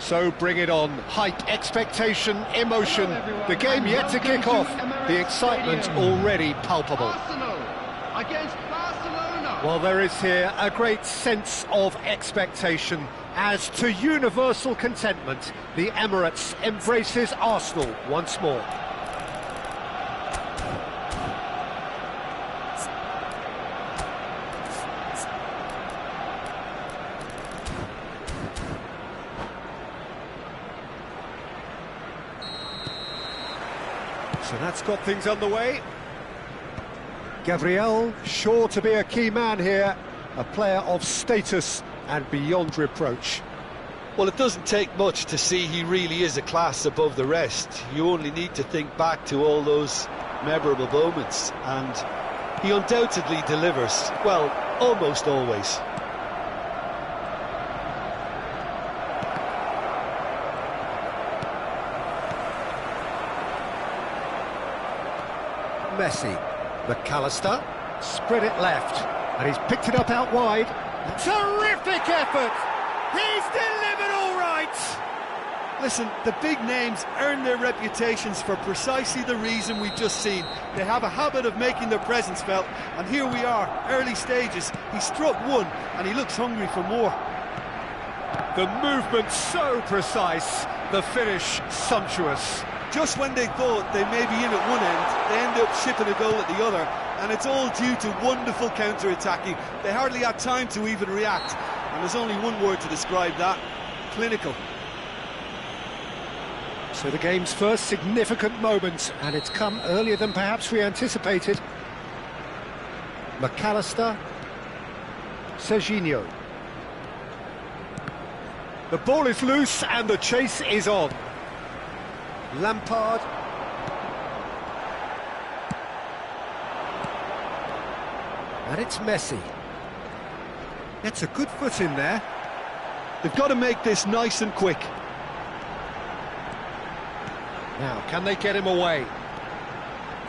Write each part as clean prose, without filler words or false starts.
So bring it on. Hype, expectation, emotion. The game yet to kick off. The excitement already palpable. Arsenal against Barcelona. Well, there is here a great sense of expectation. As to universal contentment, the Emirates embraces Arsenal once more. So that's got things underway. Gabriel, sure to be a key man here, a player of status and beyond reproach. Well, it doesn't take much to see he really is a class above the rest. You only need to think back to all those memorable moments, and he undoubtedly delivers, well, almost always. Messi, McAllister, spread it left, and he's picked it up out wide. Terrific effort! He's delivered all right! Listen, the big names earn their reputations for precisely the reason we've just seen. They have a habit of making their presence felt, and here we are, early stages. He struck one, and he looks hungry for more. The movement so precise, the finish sumptuous. Just when they thought they may be in at one end, they end up shipping a goal at the other, and it's all due to wonderful counter-attacking. They hardly had time to even react, and there's only one word to describe that: clinical. So the game's first significant moment, and it's come earlier than perhaps we anticipated. McAllister, Serginho. The ball is loose and the chase is on. Lampard. And it's Messi. Gets a good foot in there. They've got to make this nice and quick. Now, can they get him away?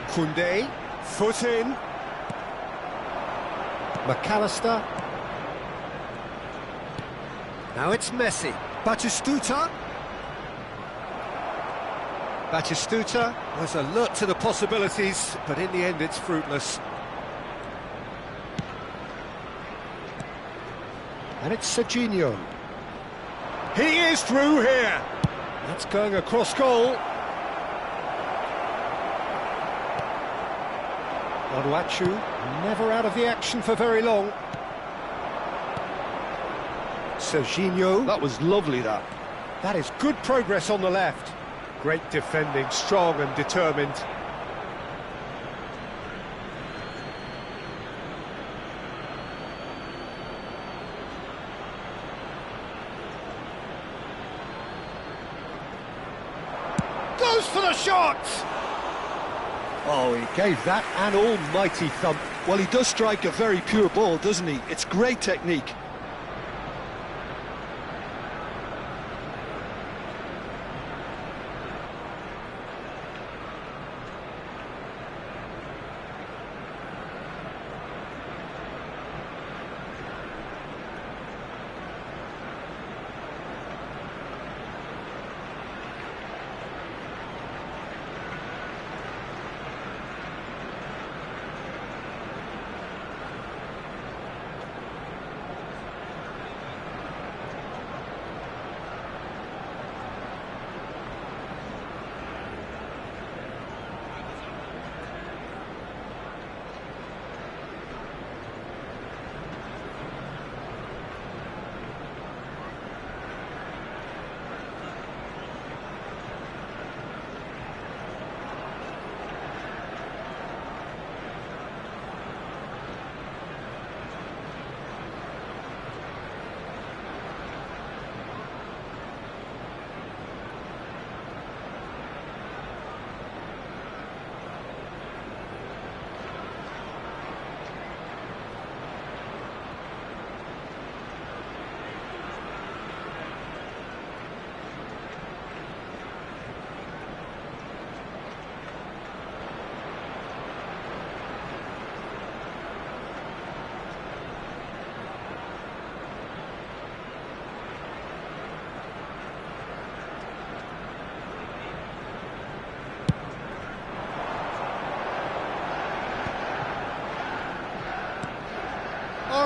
Koundé, foot in. McAllister. Now it's Messi. Batistuta. Batistuta was alert to the possibilities, but in the end it's fruitless. And it's Serginho. He is through here. That's going across goal. Onuachu never out of the action for very long. Serginho. That was lovely, that. That is good progress on the left. Great defending, strong and determined. Goes for the shot! Oh, he gave that an almighty thump. Well, he does strike a very pure ball, doesn't he? It's great technique.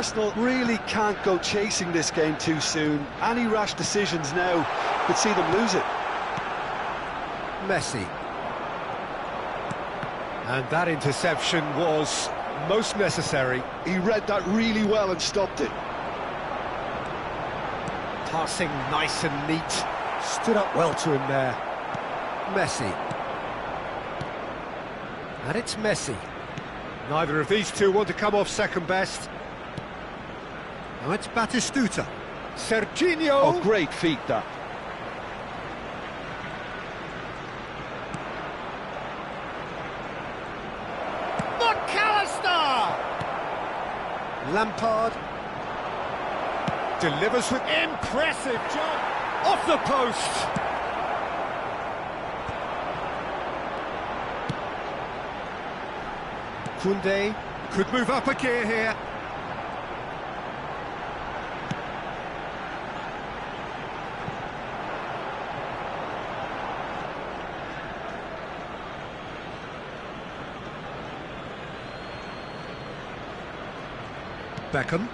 Arsenal really can't go chasing this game too soon. Any rash decisions now could see them lose it. Messi. And that interception was most necessary. He read that really well and stopped it. Passing nice and neat. Stood up well to him there. Messi. And it's Messi. Neither of these two want to come off second best. Now it's Batistuta. Serginho. Oh, great feat, that. McAllister! Lampard. Delivers with impressive jump. Off the post. Khui could move up a gear here. Beckham.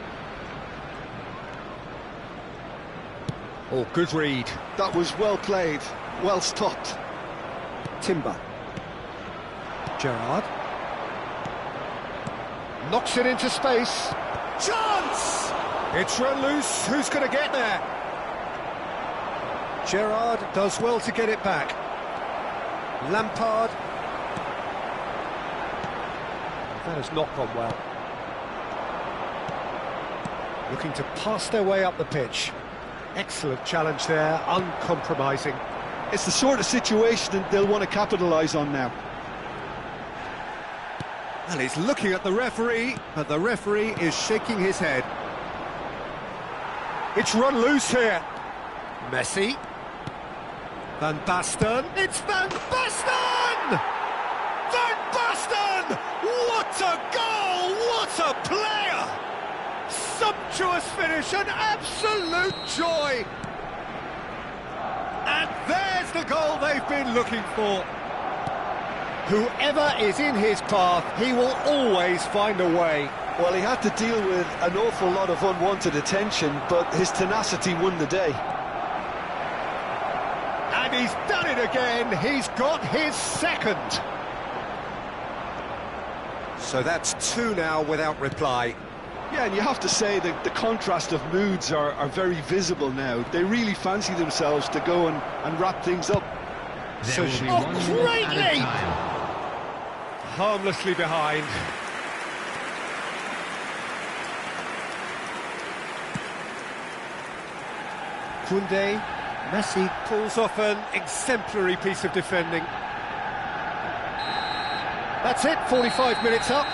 Oh, good read. That was well played, well stopped. Timber. Gerrard. Knocks it into space. Chance! It's run loose. Who's going to get there? Gerrard does well to get it back. Lampard. That has not gone well. Looking to pass their way up the pitch. Excellent challenge there, uncompromising. It's the sort of situation they'll want to capitalise on now. Well, he's looking at the referee, but the referee is shaking his head. It's run loose here. Messi. Van Basten. It's Van Basten! Van Basten! What a goal! What a player! Sumptuous finish, an absolute joy! And there's the goal they've been looking for. Whoever is in his path, he will always find a way. Well, he had to deal with an awful lot of unwanted attention, but his tenacity won the day. And he's done it again. He's got his second. So that's two now without reply. Yeah, and you have to say that the contrast of moods are very visible now. They really fancy themselves to go and wrap things up. So great leap! Harmlessly behind. Khui, Messi pulls off an exemplary piece of defending. That's it, 45 minutes up.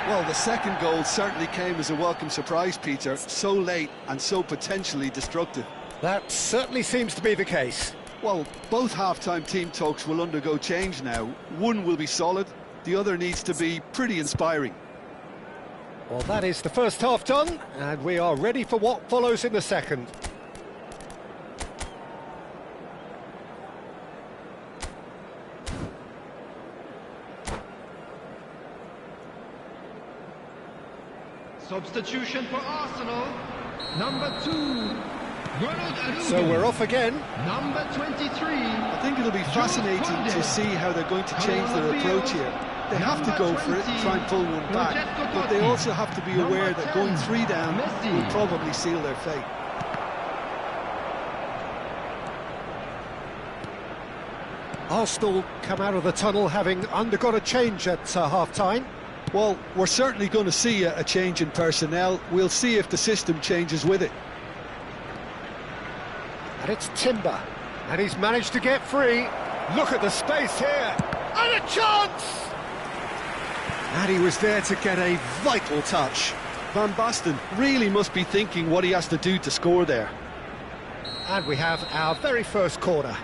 Well, the second goal certainly came as a welcome surprise, Peter. So late and so potentially destructive. That certainly seems to be the case. Well, both half-time team talks will undergo change now. One will be solid, the other needs to be pretty inspiring. Well, that is the first half done, and we are ready for what follows in the second. Substitution for Arsenal, number 2. So we're off again. Number 23. I think it'll be fascinating to see how they're going to change their approach here. They have to go for it and try and pull one back, but they also have to be aware that going 3 down will probably seal their fate. Arsenal come out of the tunnel having undergone a change at half-time. Well, we're certainly going to see a change in personnel. We'll see if the system changes with it. And it's Timber, and he's managed to get free. Look at the space here, and a chance! And he was there to get a vital touch. Van Basten really must be thinking what he has to do to score there. And we have our very first corner.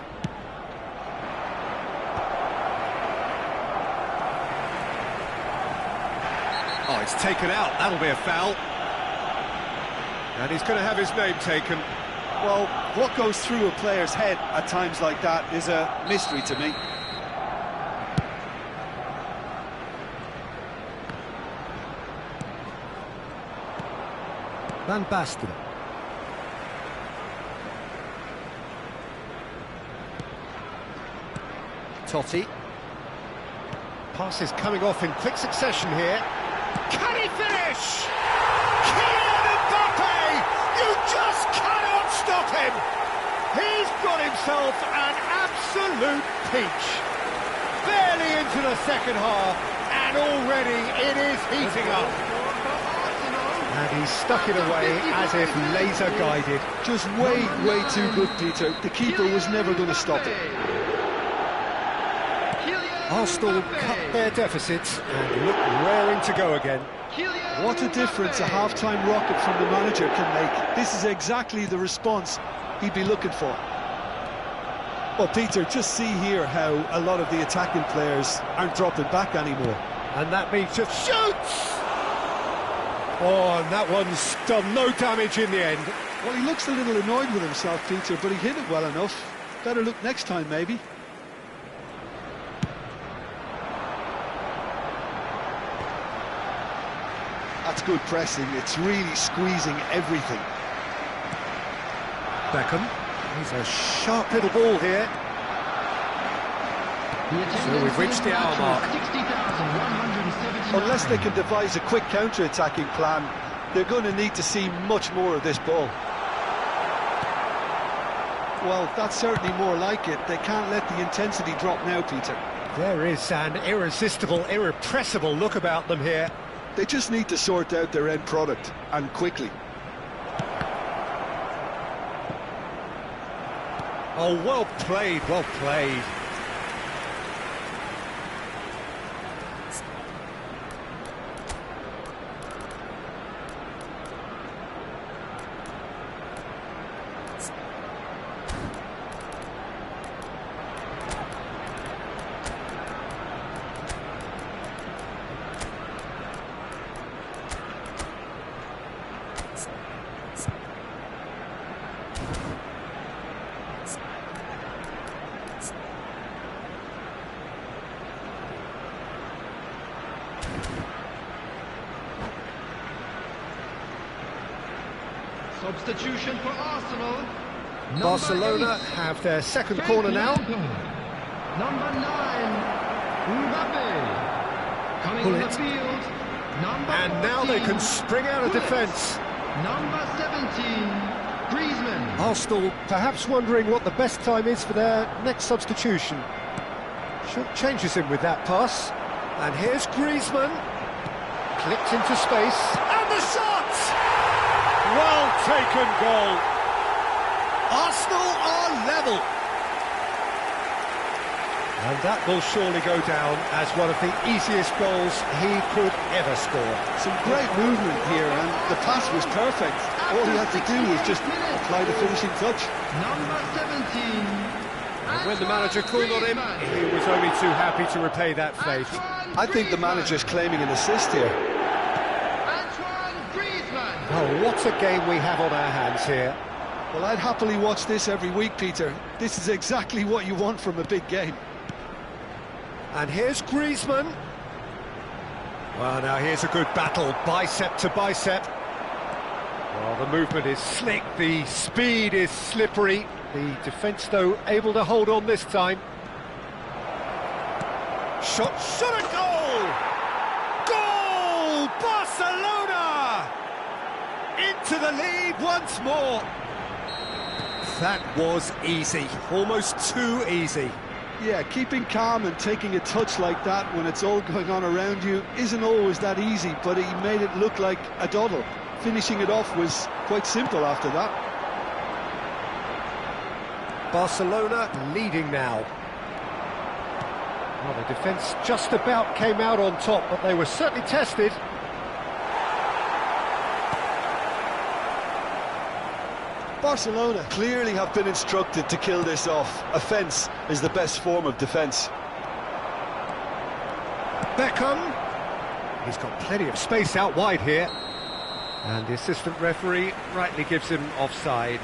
Oh, it's taken out, that'll be a foul. And he's going to have his name taken. Well, what goes through a player's head at times like that is a mystery to me. Van Basten. Totti. Pass is coming off in quick succession here. Can he finish? Kylian Mbappe! You just cannot stop him! He's got himself an absolute peach. Barely into the second half, and already it is heating up. And he's stuck it away as if laser-guided. Just way too good, Peter. The keeper was never going to stop it. Arsenal cut their deficits and look raring to go again. What a difference a half-time rocket from the manager can make. This is exactly the response he'd be looking for. Well, Peter, just see here how a lot of the attacking players aren't dropping back anymore. And that means just shoots! Oh, and that one's done no damage in the end. Well, he looks a little annoyed with himself, Peter, but he hit it well enough. Better look next time, maybe. That's good pressing. It's really squeezing everything. Beckham. He's a sharp little ball here. So we've reached the hour mark. Unless they can devise a quick counter-attacking plan, they're going to need to see much more of this ball. Well, that's certainly more like it. They can't let the intensity drop now, Peter. There is an irresistible, irrepressible look about them here. They just need to sort out their end product, and quickly. Oh, well played, well played. Substitution for Arsenal. Barcelona have their second corner now. Number 9, Mbappe. Coming on the field, And now they can spring out of defence. Number 17, Griezmann. Arsenal perhaps wondering what the best time is for their next substitution. Changes him with that pass. And here's Griezmann. Clipped into space. And the shot! Well taken goal. Arsenal are level. And that will surely go down as one of the easiest goals he could ever score. Some great movement here, and the pass was perfect. All he had to do was just apply the finishing touch. Number 17. And when the manager called on him, he was only too happy to repay that faith. I think the manager's claiming an assist here. Oh, what a game we have on our hands here. Well, I'd happily watch this every week, Peter. This is exactly what you want from a big game. And here's Griezmann. Well, now here's a good battle, bicep to bicep. Well, the movement is slick, the speed is slippery. The defence, though, able to hold on this time. Shot a goal! Goal! Barcelona! Into the lead once more. That was easy, almost too easy. Yeah, keeping calm and taking a touch like that when it's all going on around you isn't always that easy, but he made it look like a doddle. Finishing it off was quite simple after that. Barcelona leading now. Well, the defence just about came out on top, but they were certainly tested. Barcelona clearly have been instructed to kill this off. Offence is the best form of defence. Beckham. He's got plenty of space out wide here. And the assistant referee rightly gives him offside.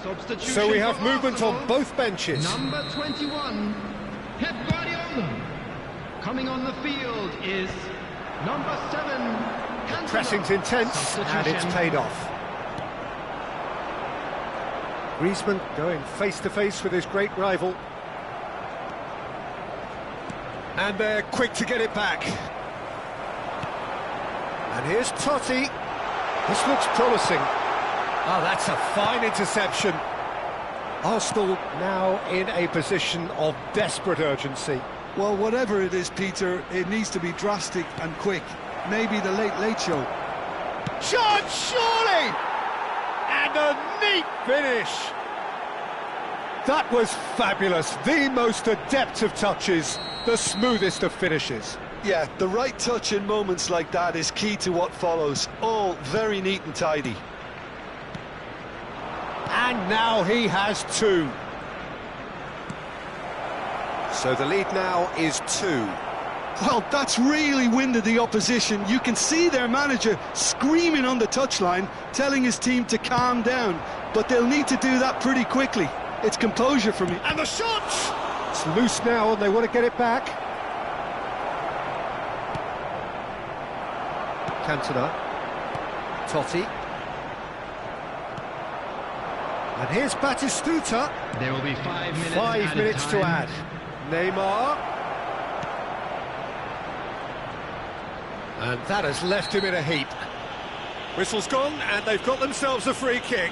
Substitution So we have for movement on Arsenal. both benches. Number 21, Pep Guardiola. Coming on the field is number 7, Cantona. Pressing's intense, and it's Substitution. paid off. Griezmann going face-to-face with his great rival. And they're quick to get it back. And here's Totti. This looks promising. Oh, that's a fine interception. Arsenal now in a position of desperate urgency. Well, whatever it is, Peter, it needs to be drastic and quick. Maybe the late show. Shot, surely! And a neat finish. That was fabulous. The most adept of touches, the smoothest of finishes. Yeah, the right touch in moments like that is key to what follows. All very neat and tidy. And now he has 2. So the lead now is 2. Well, that's really winded the opposition. You can see their manager screaming on the touchline, telling his team to calm down. But they'll need to do that pretty quickly. It's composure for me. And the shot! It's loose now and they want to get it back. Cantona. Totti. And here's Batistuta. There will be 5 minutes. 5 minutes to time. add. Neymar. And that has left him in a heap. Whistle's gone and they've got themselves a free kick.